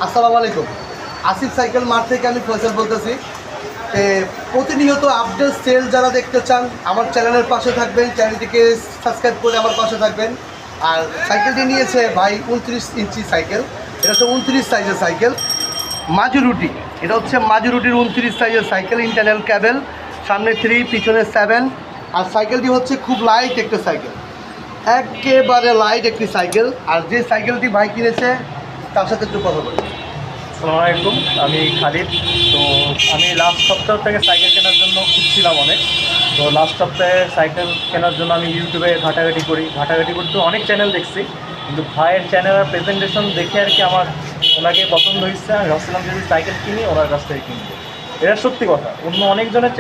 আসসালামু আলাইকুম। Asif cycle mart থেকে আমি ফয়সাল বলতেছি। প্রতিনিয়ত আপডেট সেল যারা দেখতে চান আমার চ্যানেলের পাশে থাকবেন, চ্যানেলটিকে সাবস্ক্রাইব করে আমার পাশে থাকবেন। আর সাইকেলটি নিয়েছে ভাই 29 ইঞ্চি সাইকেল, এটা হচ্ছে 29 সাইজের সাইকেল মাজুরুটি। এটা হচ্ছে মাজুরুটির 29 সাইজের সাইকেল, ইন্টারনাল ক্যাবেল, সামনে 3 পিছনে 7। আর সাইকেলটি হচ্ছে খুব লাইট একটা সাইকেল, একেবারে লাইট একটি সাইকেল। আর যে সাইকেলটি ভাই কিনেছে তার সাথে একটু কথা বলি। আসসালামু আলাইকুম, আমি খালিদ। তো আমি লাস্ট সপ্তাহ থেকে সাইকেল কেনার জন্য খুঁজছিলাম অনেক। তো লাস্ট সপ্তাহে সাইকেল কেনার জন্য আমি ইউটিউবে ঘাটাঘাটি করতে অনেক চ্যানেল দেখছি, কিন্তু ভাইয়ের চ্যানেলের প্রেজেন্টেশন দেখে আর কি আমার ওনাকে পছন্দ হয়েছে। আমি ভাবছিলাম যদি সাইকেল কিনি ওনার কাছ থেকে কিনবো। এটা সত্যি কথা, অন্য অনেকজনের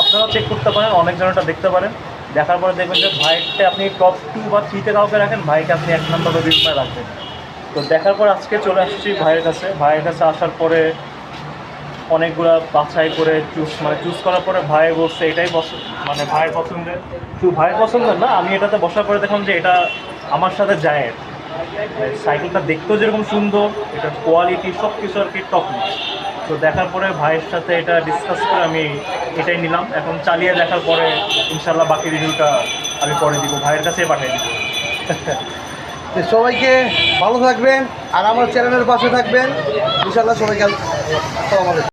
আপনারাও চেক করতে পারেন, অনেকজনেরটা দেখতে পারেন। দেখার পরে দেখবেন যে ভাইয়েরটা আপনি টপ 2 বা 3-তে কাউকে রাখেন, ভাইকে আপনি 1 নম্বর বা 2 নম্বরে রাখবেন। তো দেখার পর আজকে চলে আসছি ভাইয়ের কাছে আসার পরে অনেকগুলো বাছাই করে চুজ করার পরে ভাই বলছে এটাই ভাইয়ের পছন্দের। শুধু ভাইয়ের পছন্দের না, আমি এটাতে বসার পরে দেখলাম যে এটা আমার সাথে যায়। সাইকেলটা দেখতেও যেরকম সুন্দর, এটার কোয়ালিটি সব কিছু আর কি টপ নচ। তো দেখার পরে ভাইয়ের সাথে এটা ডিসকাস করে আমি এটাই নিলাম। এখন চালিয়ে দেখার পরে ইনশাল্লাহ বাকি রিভিউটা আমি পরে দিব, ভাইয়ের কাছে পাঠিয়ে দিব। সবাইকে ভালো থাকবেন আর আমার চ্যানেলের পাশে থাকবেন ইনশাআল্লাহ। সবাইকে আসসালামু আলাইকুম।